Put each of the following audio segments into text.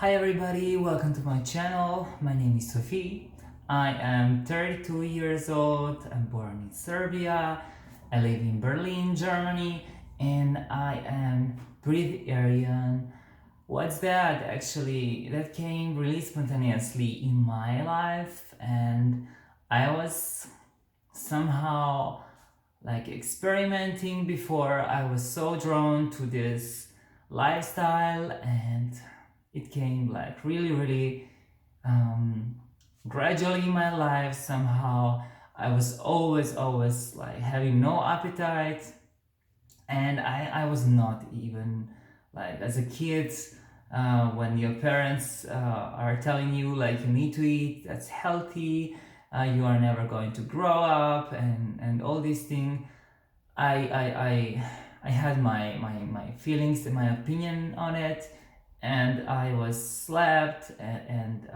Hi everybody, welcome to my channel. My name is Sophie. I am 32 years old. I'm born in Serbia. I live in Berlin, Germany, and I am Liquidarian. What's that? Actually, that came really spontaneously in my life, and I was somehow like experimenting before. I was so drawn to this lifestyle, and it came like really um, gradually in my life. Somehow I was always like having no appetite, and I was not even like as a kid, when your parents are telling you like you need to eat, that's healthy, you are never going to grow up, and all these things. I had my feelings and my opinion on it, and I was slapped and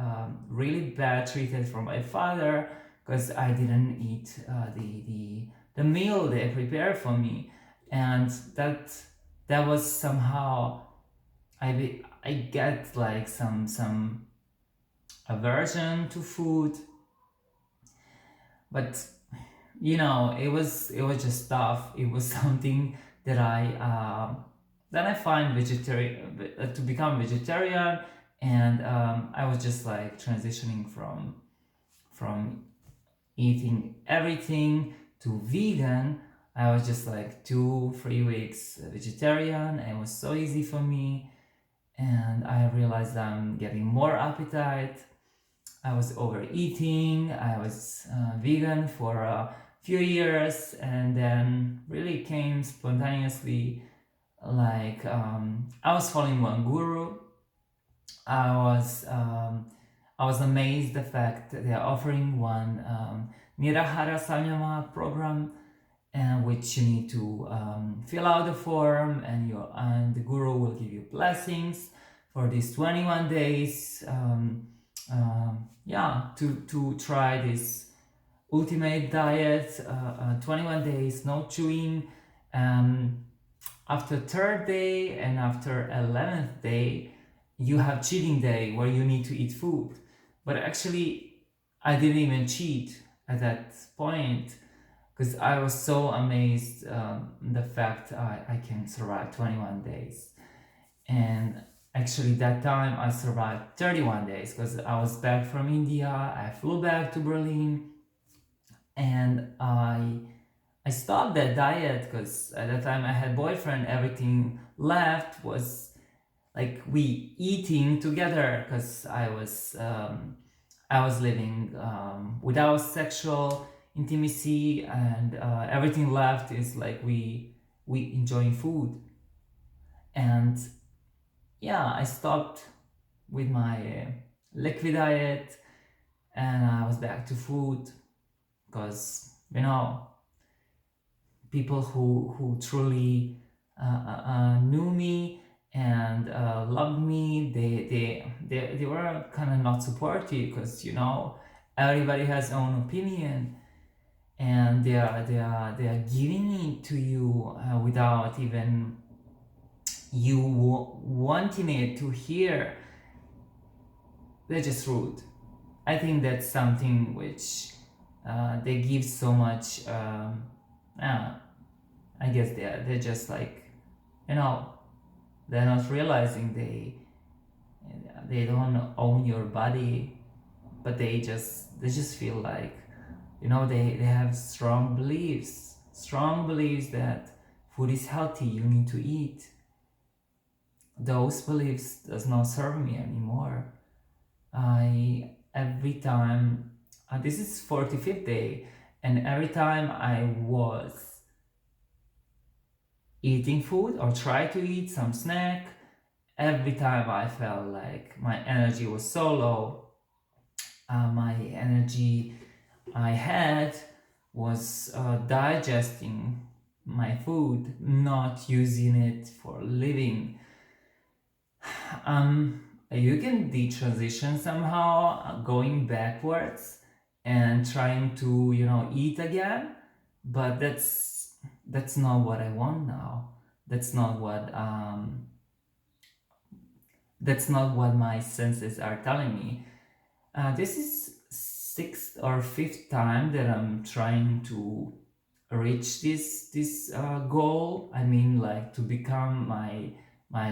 really bad treated from my father because I didn't eat the meal they prepared for me, and that was somehow I get like some aversion to food, but it was just tough. It was something that I find vegetarian to become vegetarian, and I was just like transitioning from eating everything to vegan. I was just like 2 3 weeks vegetarian, and it was so easy for me, and I realized I'm getting more appetite. I was overeating. I was vegan for a few years, and then really came spontaneously. Like I was following one guru. I was um, I was amazed the fact that they're offering one Nirahara Samyama program, which you need to fill out the form, and the guru will give you blessings for these 21 days. Yeah, to try this ultimate diet, 21 days no chewing. um, After third day and after 11th day you have cheating day where you need to eat food, but actually I didn't even cheat at that point because I was so amazed, the fact I can survive 21 days. And actually that time I survived 31 days because I was back from India. I flew back to Berlin, and I stopped that diet because at that time I had boyfriend. Everything left was like we eating together because I was living without sexual intimacy, and everything left is like we enjoying food. And yeah, I stopped with my liquid diet, and I was back to food because people who truly knew me and loved me, they were kind of not supportive because everybody has own opinion, and they are giving it to you without even you wanting it to hear. They're just rude. I think that's something which they give so much. Uh, I guess they're just like, you know they're not realizing they don't own your body, but they just feel like, they have strong beliefs that food is healthy, you need to eat. Those beliefs does not serve me anymore. I every time This is 45th day, and every time I was eating food or try to eat some snack, every time I felt like my energy was so low. My energy I had was digesting my food, not using it for living. You can detransition somehow, going backwards and trying to eat again, but that's not what I want now. That's not what That's not what my senses are telling me. This is sixth or fifth time that I'm trying to reach this goal. I mean, like, to become my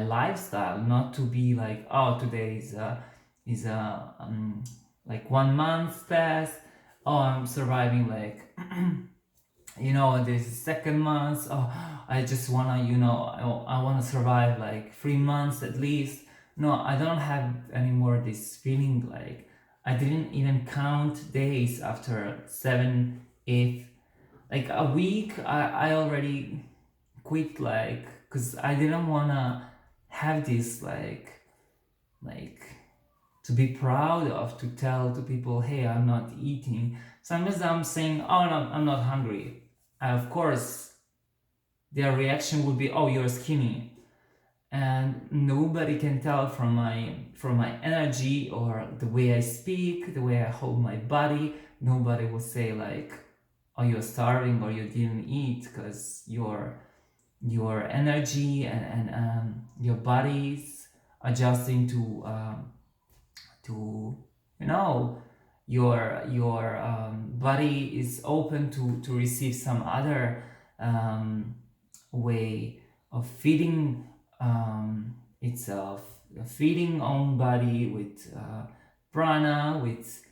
lifestyle, not to be like, oh, today is like 1 month past. Oh, I'm surviving, like, this second month. Oh, I just wanna, I wanna survive like 3 months at least. No, I don't have anymore this feeling. Like, I didn't even count days after 7, 8, like a week. I already quit, like, because I didn't wanna have this, like to be proud of, to tell to people, hey, I'm not eating. Sometimes I'm saying, oh no, I'm not hungry. Of course, their reaction would be, oh, you're skinny. And nobody can tell from my energy or the way I speak, the way I hold my body. Nobody will say like, oh, you're starving or you didn't eat, because your energy and your body's adjusting to your body is open to receive some other um, way of feeding itself, feeding own body with prana, with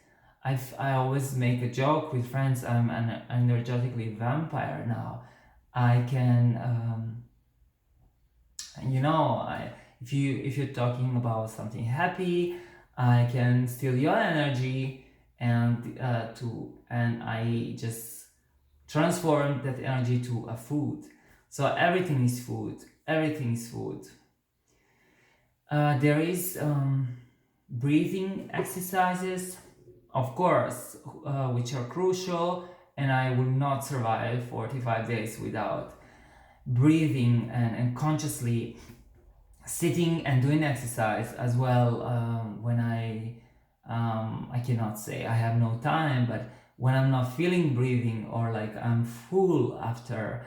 I always make a joke with friends. I'm an energetically vampire now. I can if you're talking about something happy, I can steal your energy, and I just transform that energy to a food. So everything is food. Everything is food. There is breathing exercises, of course, which are crucial, and I will not survive 45 days without breathing and consciously sitting and doing exercise as well. When I cannot say I have no time, but when I'm not feeling breathing, or like I'm full after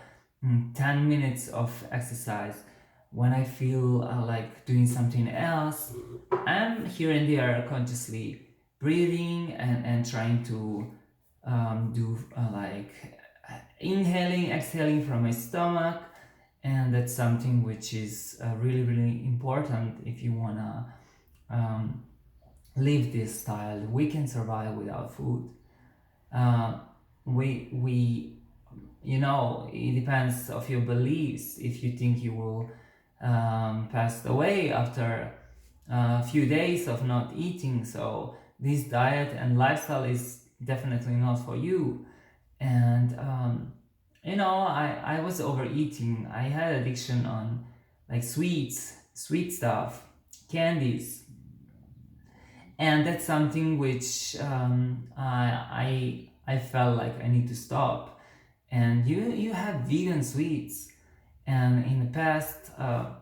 10 minutes of exercise, when I feel like doing something else, I'm here and there consciously breathing and trying to do like inhaling, exhaling from my stomach. And that's something which is really, really important if you want to live this style. We can survive without food. uh, we it depends of your beliefs. If you think you will pass away after a few days of not eating, so this diet and lifestyle is definitely not for you. And I was overeating. I had addiction on like sweets, sweet stuff, candies, and that's something which I felt like I need to stop. And you have vegan sweets, and in the past, I'm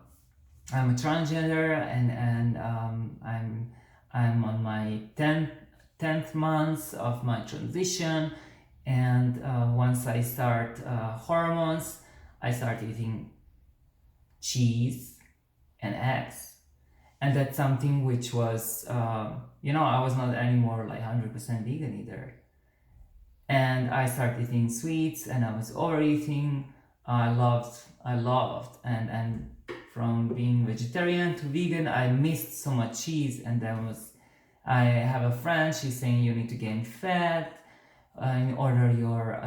a transgender, and I'm on my 10th month of my transition. And once I start hormones, I start eating cheese and eggs. And that's something which was I was not anymore like 100% vegan either. And I started eating sweets, and I was overeating. I loved, and from being vegetarian to vegan, I missed so much cheese. And then I have a friend, she's saying you need to gain fat in order your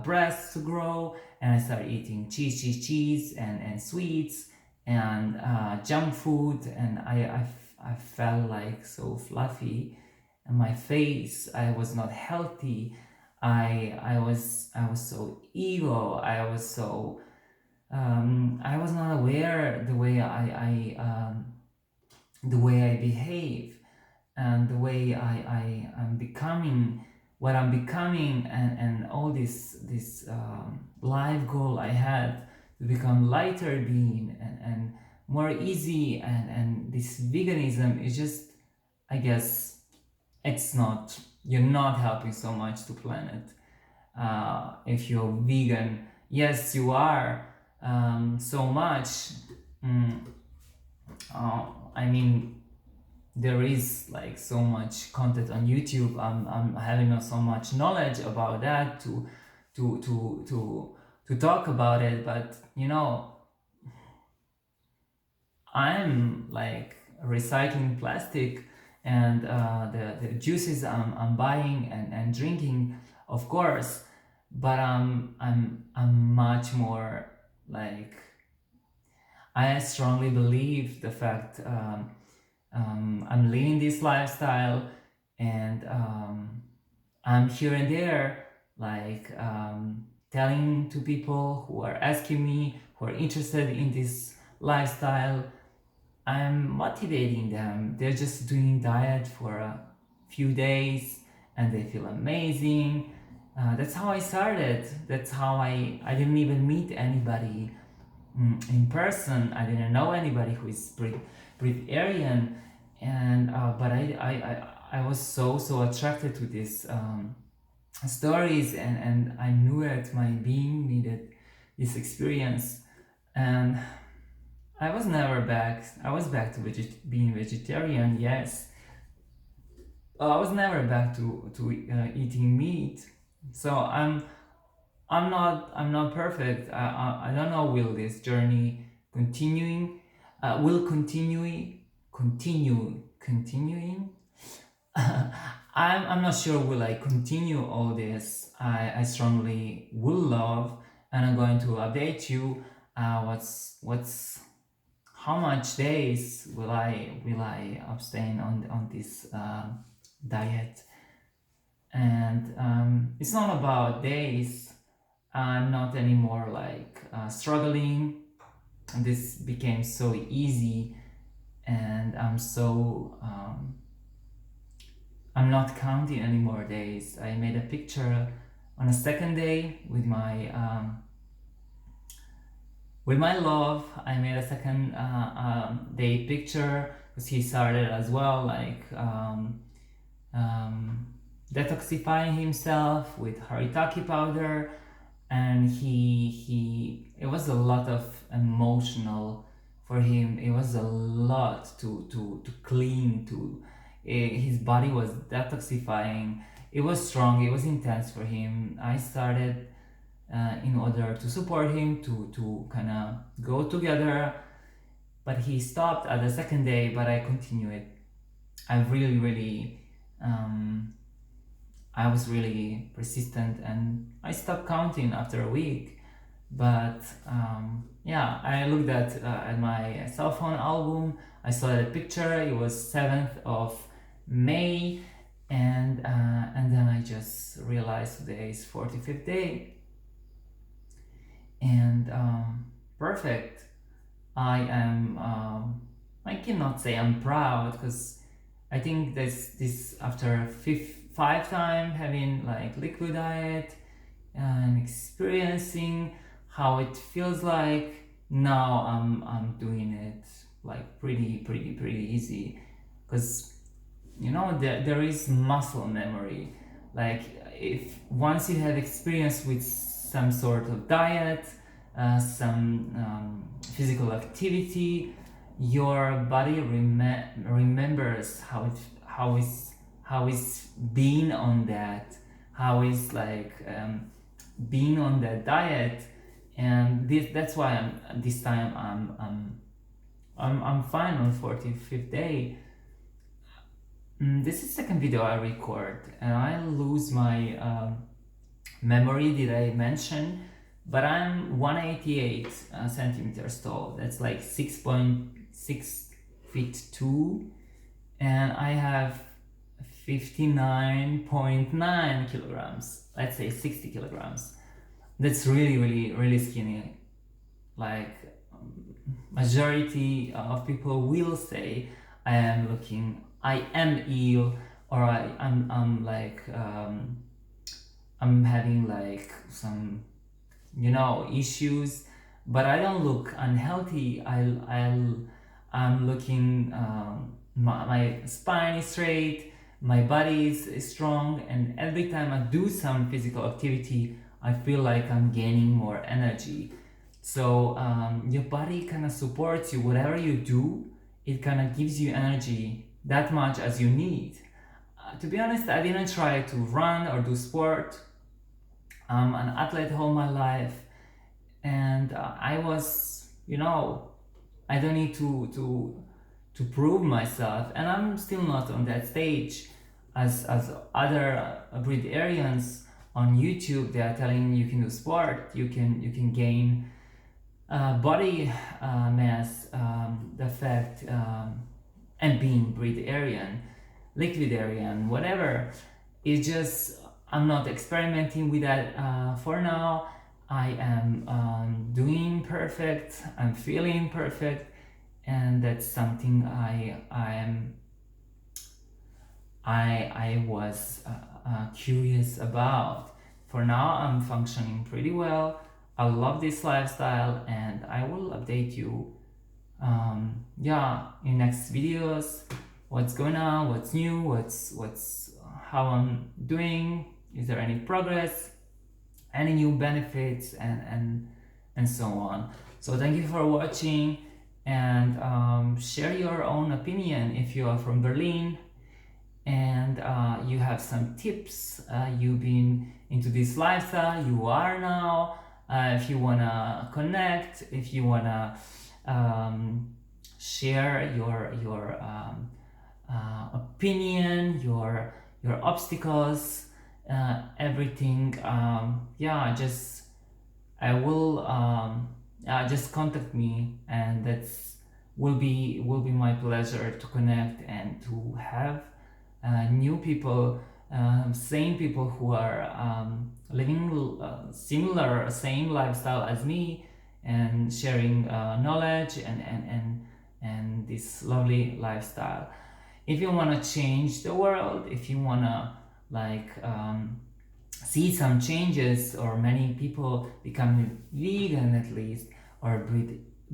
breasts to grow. And I started eating cheese, and sweets, and junk food, and I felt like so fluffy, and my face, I was not healthy. I was so ego. I was not aware the way I behave, and the way I am becoming, what I'm becoming, and all this life goal I had to become lighter being, and more easy. And this veganism is just, I guess, it's not, you're not helping so much to planet. If you're vegan, yes, you are so much. mm, I mean, there is like so much content on YouTube. I'm having so much knowledge about that to to to to talk about it, but I'm like recycling plastic, and the juices I'm buying and drinking, of course, but I'm much more like, I strongly believe the fact, I'm living this lifestyle, and I'm here and there, like telling to people who are asking me, who are interested in this lifestyle. I'm motivating them. They're just doing diet for a few days and they feel amazing. That's how I started. That's how I didn't even meet anybody in person. I didn't know anybody who is Breatharian, and but I was so attracted to these stories, and I knew that my being needed this experience, and I was never back. I was back to being vegetarian, yes. I was never back to eating meat. So I'm not perfect. I don't know, will this journey continuing will continuing. I'm not sure will I continue all this. I strongly will love, and I'm going to update you. What's how much days will I abstain on this diet, and it's not about days. I'm not anymore like struggling. This became so easy, and I'm not counting any more days. I made a picture on a second day with my love. I made a second day picture because he started as well, like detoxifying himself with haritaki powder, and it was a lot of emotional for him. It was a lot to clean, his body was detoxifying. It was strong, it was intense for him. I started in order to support him, to kind of go together, but he stopped at the second day, but I continued. I really I was really persistent, and I stopped counting after a week. But yeah, I looked at my cell phone album. I saw the picture. It was 7th of May, and then I just realized today is 45th day, and perfect. I cannot say I'm proud, because I think this after 5 time having like liquid diet and experiencing how it feels like, now I'm doing it like pretty easy, because there is muscle memory. Like, if once you have experience with some sort of diet, some physical activity, your body remembers how is being on that, how is like being on that diet, and that's why this time I'm fine on 45th day. This is second video I record, and I lose my memory. Did I mention? But I'm 188 centimeters tall. That's like 6.6 feet 2, and I have 59.9 kilograms. Let's say 60 kilograms. That's really skinny. Like, majority of people will say I am ill, or I'm like I'm having like some issues, but I don't look unhealthy. I'm looking, my spine is straight, my body is strong, and every time I do some physical activity, I feel like I'm gaining more energy. So your body kind of supports you. Whatever you do, it kind of gives you energy that much as you need. To be honest, I didn't try to run or do sport. I'm an athlete all my life, and I was, I don't need to prove myself, and I'm still not on that stage as other Breatharians on YouTube. They are telling you can do sport, you can gain body mass, the fact, and being Breatharian, Liquidarian, whatever. It's just I'm not experimenting with that for now. I am doing perfect. I'm feeling perfect, and that's something I was curious about. For now, I'm functioning pretty well. I love this lifestyle, and I will update you. In next videos, what's going on, what's new, what's how I'm doing. Is there any progress, any new benefits, and so on. So thank you for watching, and share your own opinion if you are from Berlin and you have some tips. You've been into this lifestyle, you are now. If you wanna connect, if you wanna share your opinion, your obstacles, everything, just I will just contact me, and that's will be my pleasure to connect and to have new people, same people who are living same lifestyle as me, and sharing knowledge and this lovely lifestyle. If you want to change the world, if you want to see some changes, or many people become vegan at least, or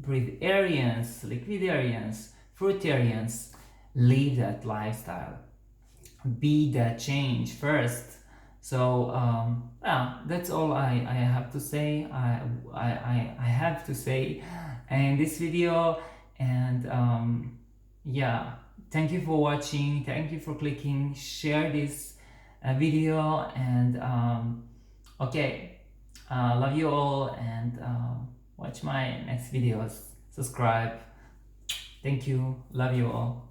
breatharians, liquidarians, fruitarians, live that lifestyle, be that change first. So that's all I have to say. I have to say in this video, and thank you for watching, thank you for clicking, share this video, and love you all, and watch my next videos, subscribe. Thank you, love you all.